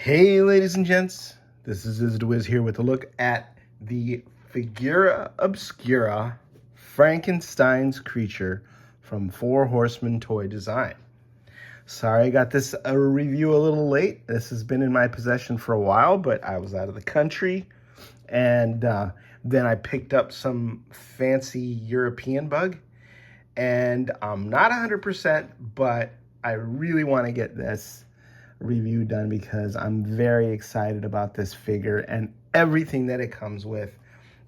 Hey, ladies and gents, this is Wiz here with a look at the Figura Obscura Frankenstein's creature from Four Horsemen Toy Design. Sorry I got this review a little late. This has been in my possession for a while, but I was out of the country, and then I picked up some fancy European bug, and I'm not 100%, but I really want to get this review done because I'm very excited about this figure and everything that it comes with.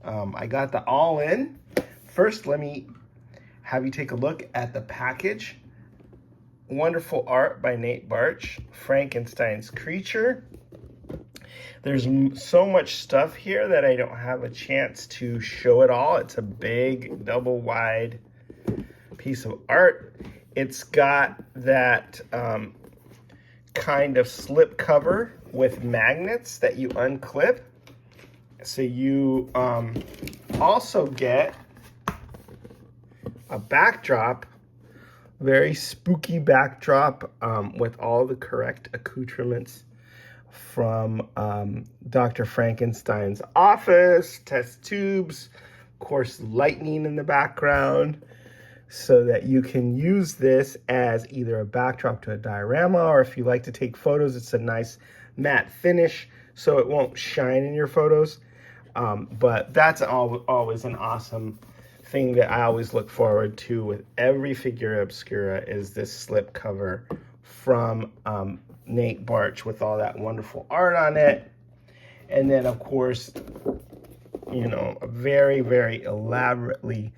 I got the all-in. First, let me have you take a look at the package. Wonderful art by Nate Barch, Frankenstein's creature. There's so much stuff here that I don't have a chance to show it all. It's a big, double-wide piece of art. It's got that kind of slip cover with magnets that you unclip. So you also get a backdrop, very spooky backdrop with all the correct accoutrements from Dr. Frankenstein's office, test tubes, of course, lightning in the background, so that you can use this as either a backdrop to a diorama, or if you like to take photos, it's a nice matte finish, so it won't shine in your photos. But that's always an awesome thing that I always look forward to with every Figura Obscura is this slip cover from Nate Barch with all that wonderful art on it. And then, of course, you know, a very, very elaborately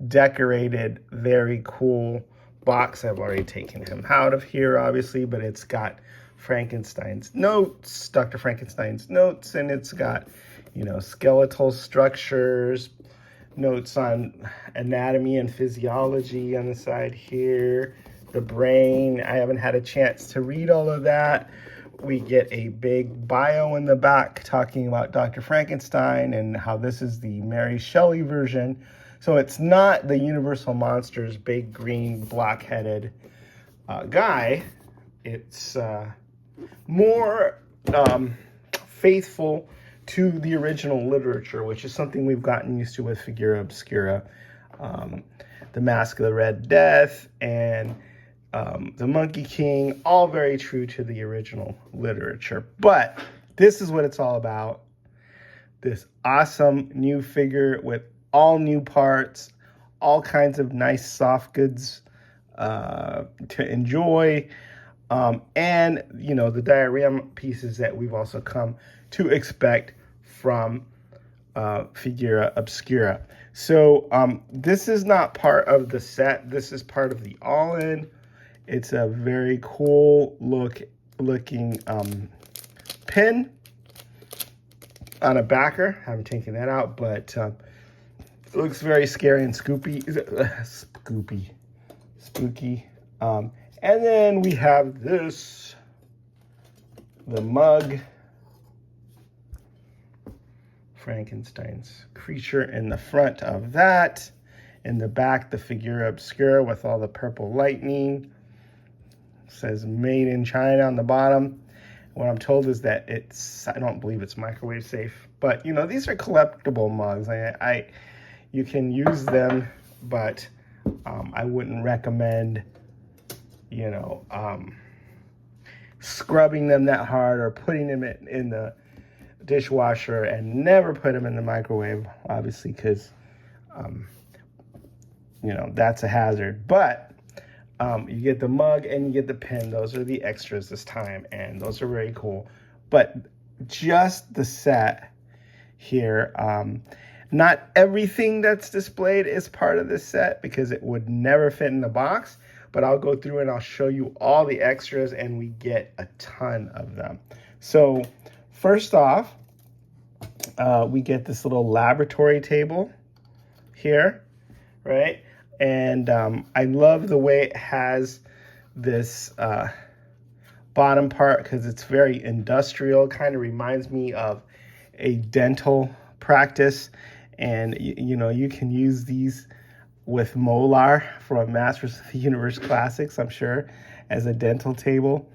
decorated, very cool box. I've already taken him out of here, obviously, but it's got Frankenstein's notes, Dr. Frankenstein's notes, and it's got, you know, skeletal structures, notes on anatomy and physiology on the side here, the brain. I haven't had a chance to read all of that. We get a big bio in the back talking about Dr. Frankenstein and how this is the Mary Shelley version. So it's not the Universal Monsters big green black-headed guy. It's more faithful to the original literature, which is something we've gotten used to with Figura Obscura. The Mask of the Red Death and the Monkey King, all very true to the original literature. But this is what it's all about. This awesome new figure with all new parts, all kinds of nice soft goods to enjoy, and, you know, the diorama pieces that we've also come to expect from Figura Obscura. So this is not part of the set. This is part of the all-in. It's a very cool looking pin on a backer. I haven't taken that out, but it looks very scary and spooky. And then we have this, the mug, Frankenstein's creature in the front of that. In the back, the Figura Obscura with all the purple lightning. It says made in China on the bottom. What I'm told is that I don't believe it's microwave safe, but you know, these are collectible mugs. You can use them, but I wouldn't recommend, you know, scrubbing them that hard or putting them in the dishwasher, and never put them in the microwave, obviously, because, you know, that's a hazard. But you get the mug and you get the pin. Those are the extras this time, and those are very cool. But just the set here, not everything that's displayed is part of this set because it would never fit in the box, but I'll go through and I'll show you all the extras, and we get a ton of them. So first off, we get this little laboratory table here, right? And I love the way it has this bottom part because it's very industrial. Kind of reminds me of a dental practice. And, you know, you can use these with Molar from Masters of the Universe Classics, I'm sure, as a dental table.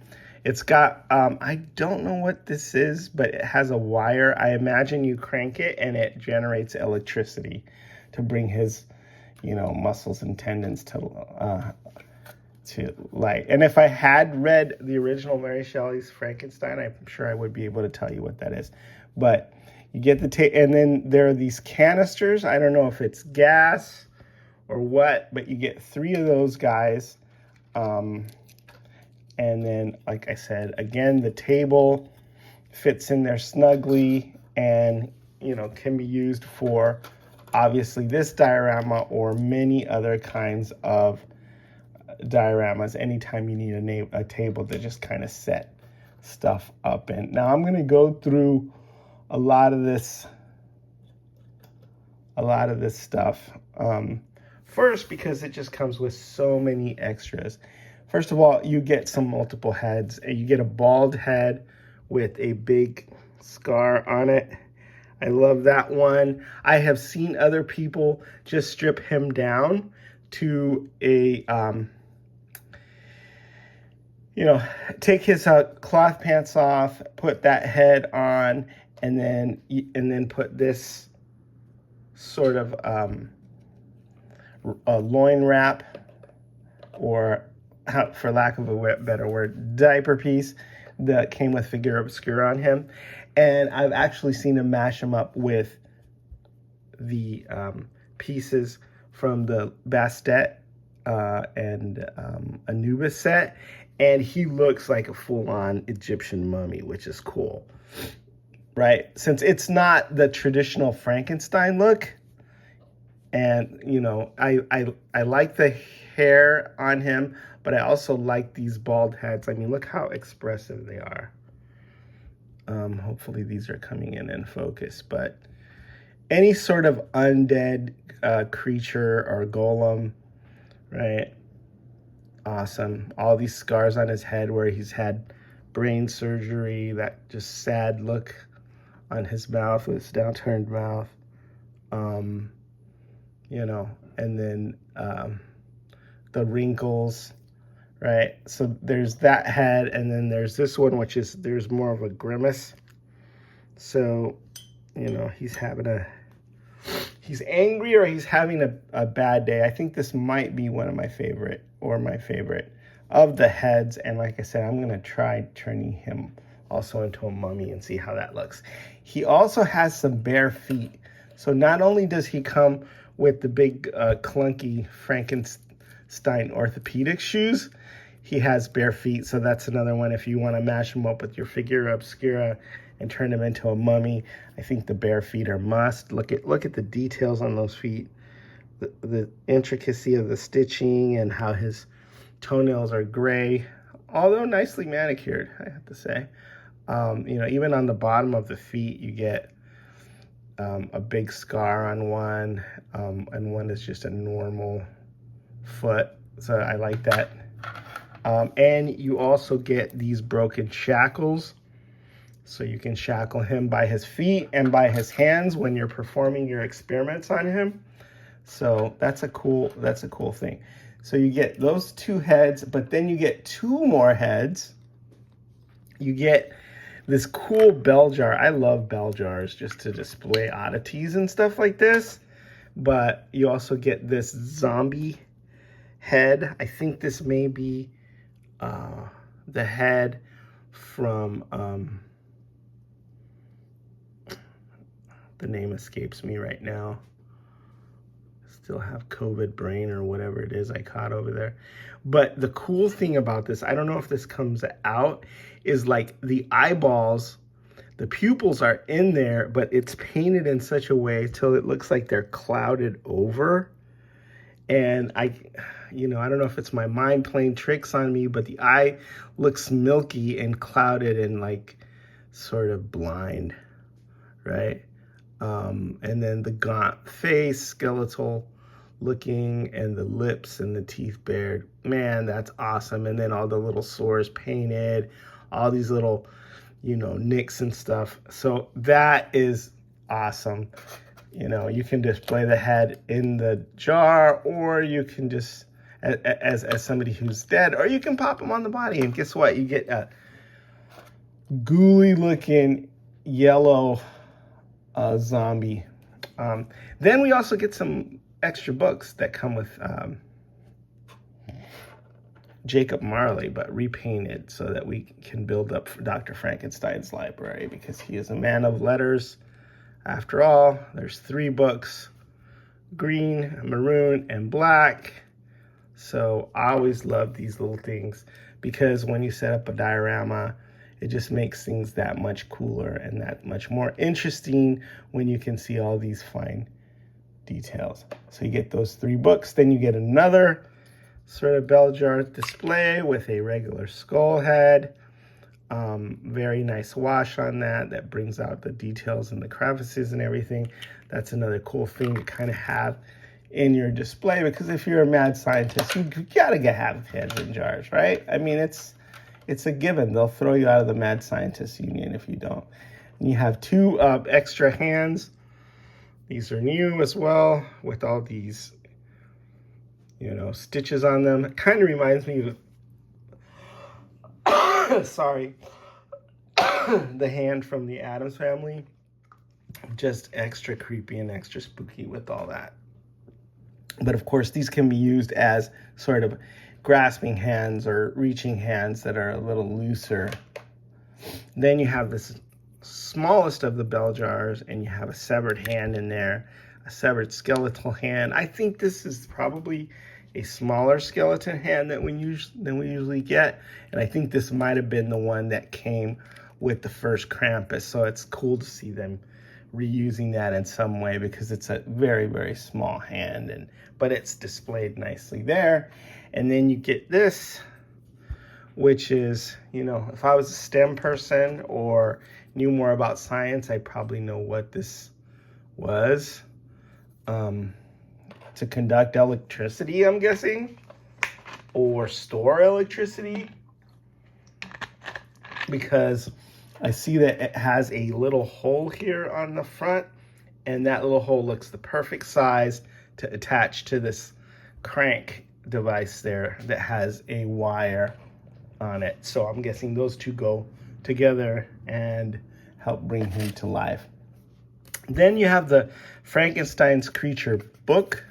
It's got, I don't know what this is, but it has a wire. I imagine you crank it and it generates electricity to bring his, muscles and tendons to light. And if I had read the original Mary Shelley's Frankenstein, I'm sure I would be able to tell you what that is. But you get the and then there are these canisters. I don't know if it's gas or what, but you get 3 of those guys. And then, like I said, again, the table fits in there snugly and, can be used for, obviously, this diorama or many other kinds of dioramas anytime you need a table to just kind of set stuff up in. Now, I'm going to go through a lot of this stuff first because it just comes with so many extras. First of all, you get some multiple heads. You get a bald head with a big scar on it. I love that one. I have seen other people just strip him down to a, take his cloth pants off, put that head on, and then put this sort of a loin wrap, or for lack of a better word, diaper piece that came with Figura Obscura on him. And I've actually seen him mash them up with the pieces from the Bastet and Anubis set. And he looks like a full-on Egyptian mummy, which is cool, right? Since it's not the traditional Frankenstein look. And, I like the hair on him, but I also like these bald heads. I mean, look how expressive they are. Hopefully these are coming in focus, but any sort of undead creature or golem, right? Awesome. All these scars on his head where he's had brain surgery, that just sad look on his mouth with his downturned mouth. And then the wrinkles, right? So there's that head, and then there's this one, there's more of a grimace. So, he's angry or he's having a bad day. I think this might be one of my favorite of the heads. And like I said, I'm going to try turning him also into a mummy and see how that looks. He also has some bare feet. So not only does he come with the big clunky Frankenstein orthopedic shoes, he has bare feet. So that's another one. If you want to mash him up with your Figura Obscura and turn him into a mummy, I think the bare feet are must. Look at the details on those feet, the intricacy of the stitching and how his toenails are gray, although nicely manicured, I have to say. Even on the bottom of the feet, you get a big scar on one, and one is just a normal foot. So I like that. And you also get these broken shackles. So you can shackle him by his feet and by his hands when you're performing your experiments on him. So that's a cool thing. So you get those 2 heads, but then you get 2 more heads. You get this cool bell jar. I love bell jars just to display oddities and stuff like this. But you also get this zombie head. I think this may be the head from, the name escapes me right now. Still have COVID brain or whatever it is I caught over there. But the cool thing about this, I don't know if this comes out, is like the eyeballs, the pupils are in there, but it's painted in such a way till it looks like they're clouded over. And I don't know if it's my mind playing tricks on me, but the eye looks milky and clouded and like sort of blind, right? And then the gaunt face, skeletal looking, and the lips and the teeth bared. Man, that's awesome. And then all the little sores painted, all these little, nicks and stuff. So that is awesome. You can display the head in the jar, or you can just, as somebody who's dead, or you can pop them on the body. And guess what? You get ghouly looking yellow zombie. Then we also get some extra books that come with Jacob Marley, but repainted so that we can build up for Dr. Frankenstein's library, because he is a man of letters. After all, there's 3 books, green, maroon, and black. So I always love these little things, because when you set up a diorama, it just makes things that much cooler and that much more interesting when you can see all these fine details. So you get those 3 books, then you get another sort of bell jar display with a regular skull head. Very nice wash on that brings out the details and the crevices and everything. That's another cool thing to kind of have in your display, because if you're a mad scientist, you gotta have heads in jars, right? I mean, it's a given. They'll throw you out of the Mad Scientist Union if you don't. And you have 2 extra hands. These are new as well, with all these, stitches on them. It kind of reminds me of, sorry, the hand from the Addams Family. Just extra creepy and extra spooky with all that. But of course, these can be used as sort of grasping hands or reaching hands that are a little looser. Then you have this smallest of the bell jars, and you have a severed hand in there, a severed skeletal hand. I think this is probably a smaller skeleton hand than we usually get, and I think this might have been the one that came with the first Krampus. So it's cool to see them reusing that in some way, because it's a very, very small hand, but it's displayed nicely there. And then you get this, which is, if I was a STEM person or knew more about science, I probably know what this was. To conduct electricity, I'm guessing, or store electricity, because I see that it has a little hole here on the front, and that little hole looks the perfect size to attach to this crank device there that has a wire on it. So I'm guessing those 2 go together and help bring him to life. Then you have the Frankenstein's Creature book,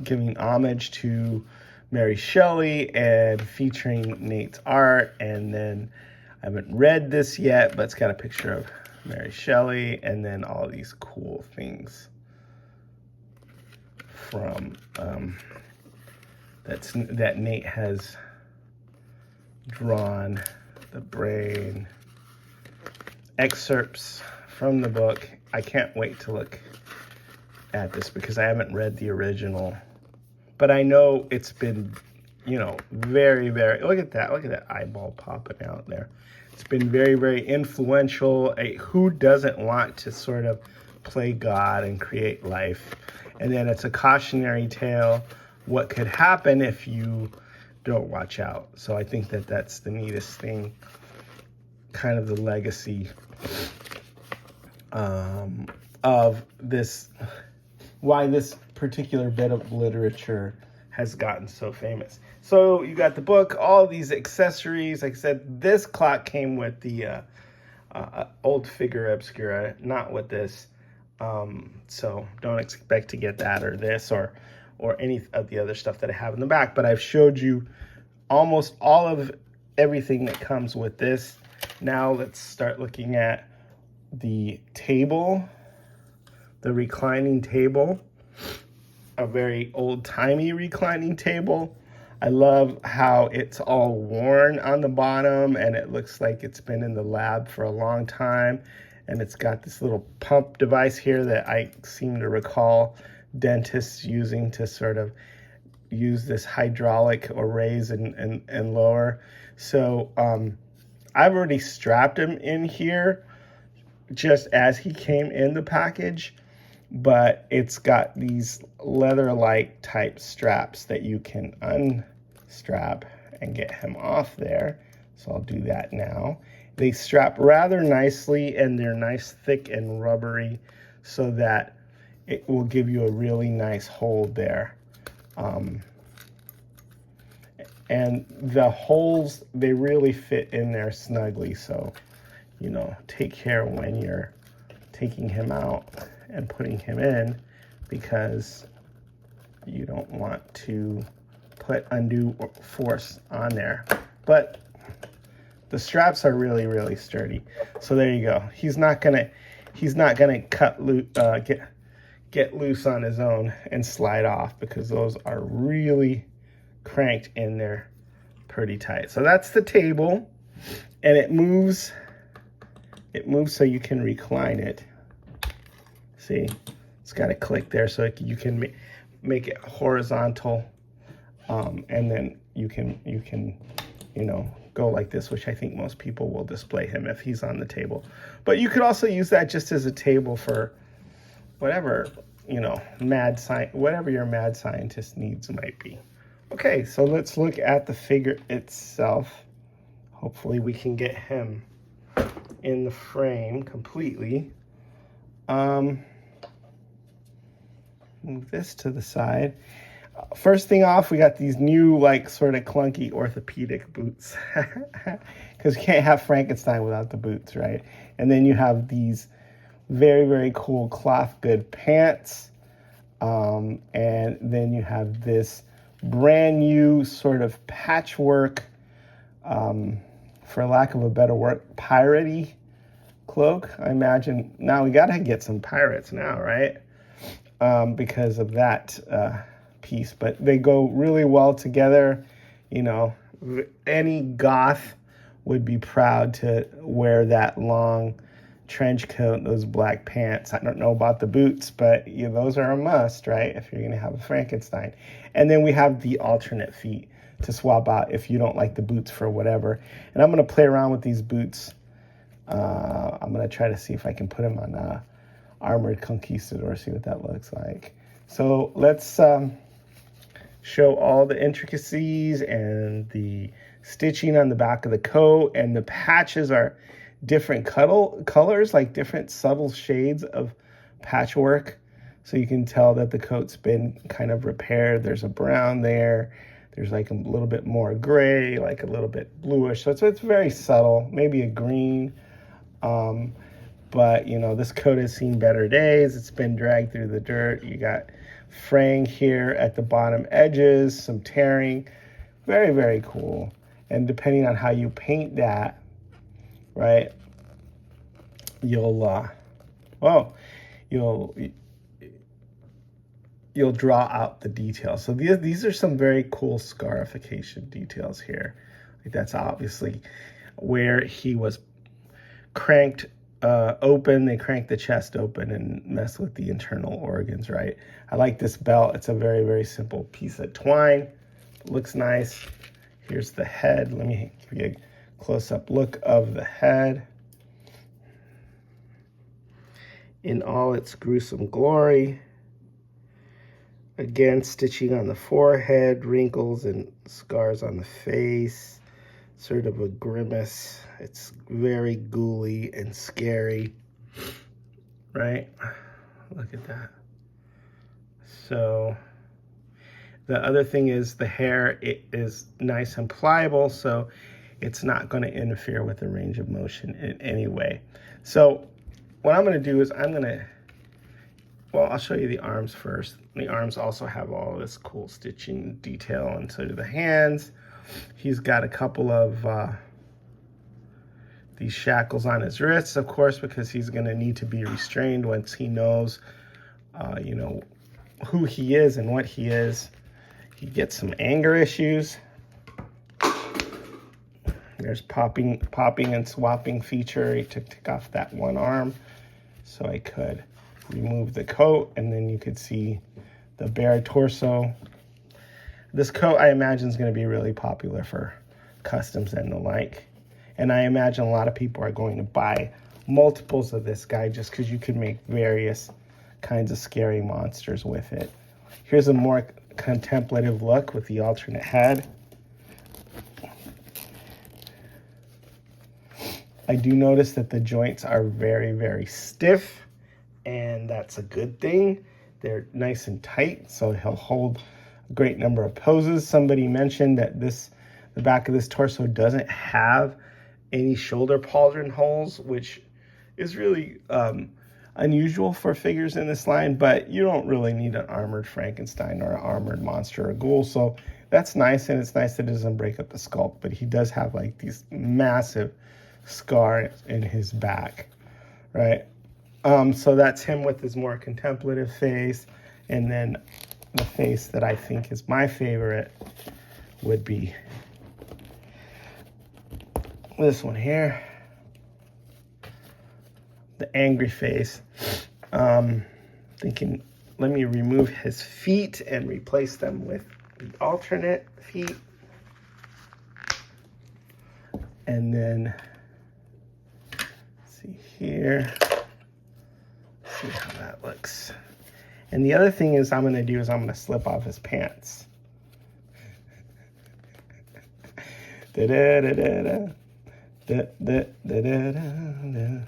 giving homage to Mary Shelley and featuring Nate's art. And then I haven't read this yet, but it's got a picture of Mary Shelley and then all these cool things from that Nate has drawn, the brain, excerpts from the book. I can't wait to look at this, because I haven't read the original, but I know it's been, very, very, look at that eyeball popping out there. It's been very, very influential. Who doesn't want to sort of play God and create life? And then it's a cautionary tale, what could happen if you don't watch out. So I think that that's the neatest thing, kind of the legacy of this, why this particular bit of literature has gotten so famous. So you got the book, all these accessories. Like I said, this clock came with the old Figura Obscura, not with this. So don't expect to get that or this or any of the other stuff that I have in the back. But I've showed you almost all of everything that comes with this. Now let's start looking at the table, the reclining table, a very old-timey reclining table. I love how it's all worn on the bottom, and it looks like it's been in the lab for a long time. And it's got this little pump device here that I seem to recall dentists using to sort of use this hydraulic or raise and lower. So I've already strapped him in here just as he came in the package, but it's got these leather-like type straps that you can unstrap and get him off there. So I'll do that now. They strap rather nicely, and they're nice, thick and rubbery, so that it will give you a really nice hold there. And the holes, they really fit in there snugly. So, you know, take care when you're taking him out and putting him in, because you don't want to put undue force on there. But the straps are really, really sturdy. So there you go. He's not gonna cut loose, get loose on his own and slide off, because those are really cranked in there pretty tight. So that's the table, and it moves so you can recline it. See, it's got a click there so you can make it horizontal, and then you can you know, go like this, which I think most people will display him if he's on the table. But you could also use that just as a table for whatever, you know, whatever your mad scientist needs might be. Okay, so let's look at the figure itself. Hopefully we can get him in the frame completely. Move this to the side. First thing off, we got these new, like, sort of clunky orthopedic boots. Because you can't have Frankenstein without the boots, right? And then you have these very, very cool cloth good pants. And then you have this brand new sort of patchwork, for lack of a better word, piratey cloak. I imagine now we got to get some pirates now, right? Because of that piece, but they go really well together. You know, any goth would be proud to wear that long trench coat, those black pants. I don't know about the boots, but those are a must, right? If you're going to have a Frankenstein. And then we have the alternate feet to swap out if you don't like the boots for whatever. And I'm going to play around with these boots. I'm going to try to see if I can put them on Armored Conquistador, see what that looks like. So let's show all the intricacies and the stitching on the back of the coat, and the patches are different colors, like different subtle shades of patchwork. So you can tell that the coat's been kind of repaired. There's a brown there. There's like a little bit more gray, like a little bit bluish. So it's very subtle, maybe a green. But, you know, this coat has seen better days. It's been dragged through the dirt. You got fraying here at the bottom edges, some tearing. Very, very cool. And depending on how you paint that, right, you'll draw out the details. So these are some very cool scarification details here. Like that's obviously where he was cranked open. They crank the chest open and mess with the internal organs, right? I like this belt. It's a very, very simple piece of twine. It looks nice. Here's the head. Let me give you a close-up look of the head in all its gruesome glory. Again, stitching on the forehead, wrinkles and scars on the face, sort of a grimace. It's very ghouly and scary, right? Look at that. So the other thing is the hair, it is nice and pliable, so it's not going to interfere with the range of motion in any way. So what I'm going to do is I'll show you the arms first. The arms also have all this cool stitching detail, and so do the hands. He's got a couple of these shackles on his wrists, of course, because he's going to need to be restrained once he knows, you know, who he is and what he is. He gets some anger issues. There's popping and swapping feature. He took off that one arm so I could remove the coat, and then you could see the bare torso. This coat, I imagine, is going to be really popular for customs and the like. And I imagine a lot of people are going to buy multiples of this guy just because you can make various kinds of scary monsters with it. Here's a more contemplative look with the alternate head. I do notice that the joints are very, very stiff, and that's a good thing. They're nice and tight, so he'll hold a great number of poses. Somebody mentioned that this The back of this torso doesn't have any shoulder pauldron holes, which is really unusual for figures in this line, but you don't really need an armored Frankenstein or an armored monster or ghoul, so that's nice, and it's nice that it doesn't break up the sculpt, but he does have like these massive scars in his back, right? So that's him with his more contemplative face, and then the face that I think is my favorite would be this one here, the angry face. Thinking, let me remove his feet and replace them with the alternate feet. And then, see here, see how that looks. And the other thing is I'm going to do is I'm going to slip off his pants. Da-da-da-da-da. Da-da-da-da-da.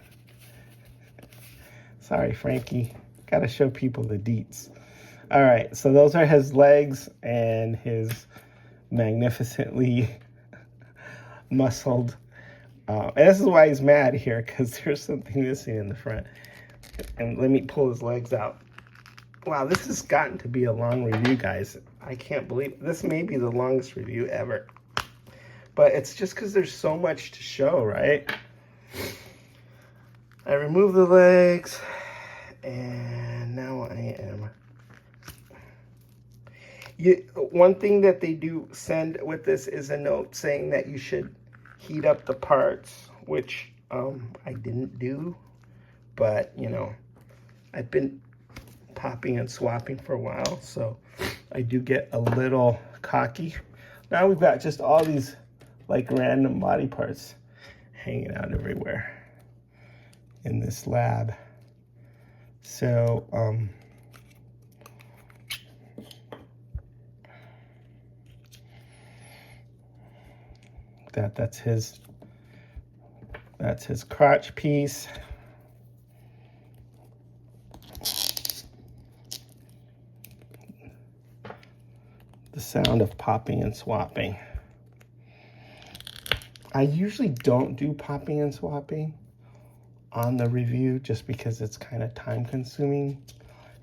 Sorry, Frankie. Gotta show people the deets. All right, so those are his legs and his magnificently muscled. And this is why he's mad here, because there's something missing in the front. And let me pull his legs out. Wow, this has gotten to be a long review, guys. I can't believe it. This may be the longest review ever. But it's just because there's so much to show, right? I remove the legs, and now I am. One thing that they do send with this is a note saying that you should heat up the parts, which I didn't do. But, you know, I've been popping and swapping for a while, so I do get a little cocky. Now we've got just all these like random body parts hanging out everywhere in this lab. So that's his crotch piece. The sound of popping and swapping. I usually don't do popping and swapping on the review just because it's kind of time consuming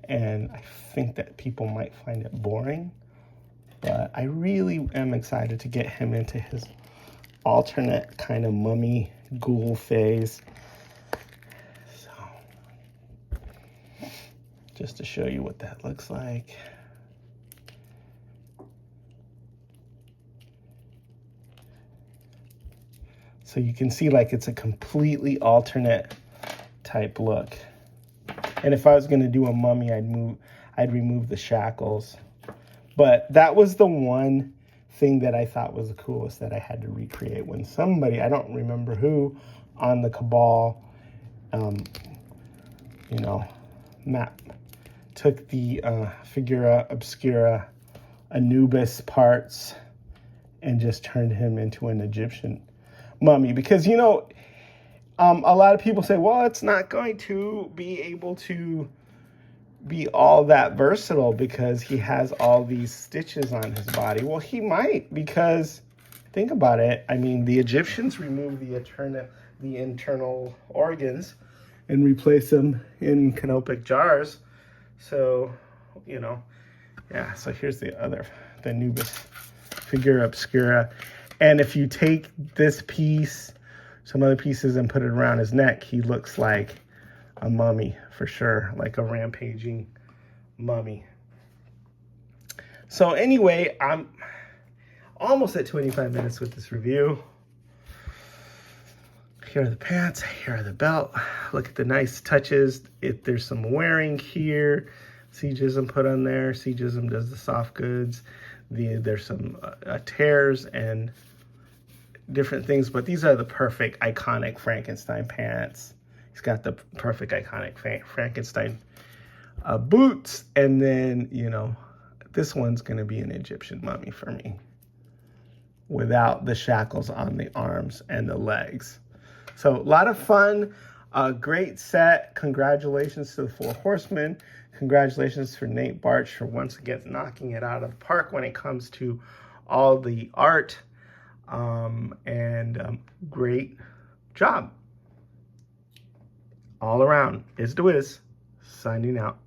and I think that people might find it boring, but I really am excited to get him into his alternate kind of mummy ghoul phase. So just to show you what that looks like. So you can see like it's a completely alternate type look. And if I was going to do a mummy, I'd remove the shackles. But that was the one thing that I thought was the coolest that I had to recreate when somebody, I don't remember who, on the Cabal, map, took the Figura, Obscura, Anubis parts and just turned him into an Egyptian mummy. Because, you know, a lot of people say, well, it's not going to be able to be all that versatile because he has all these stitches on his body. Well, he might, because think about it. I mean, the Egyptians removed the internal organs and replaced them in canopic jars. So, you know, yeah. So here's the Anubis Figura Obscura. And if you take this piece, some other pieces, and put it around his neck, he looks like a mummy for sure, like a rampaging mummy. So anyway, I'm almost at 25 minutes with this review. Here are the pants, here are the belt. Look at the nice touches. There's some wearing here. Cjism put on there. Cjism does the soft goods. There's some tears and different things, but these are the perfect iconic Frankenstein pants. He's got the perfect iconic Frankenstein boots, and then, you know, this one's gonna be an Egyptian mummy for me without the shackles on the arms and the legs. So a lot of fun, great set. Congratulations to the Four Horsemen. Congratulations for Nate Bartsch for once again knocking it out of the park when it comes to all the art. Great job all around. Is the Wiz signing out.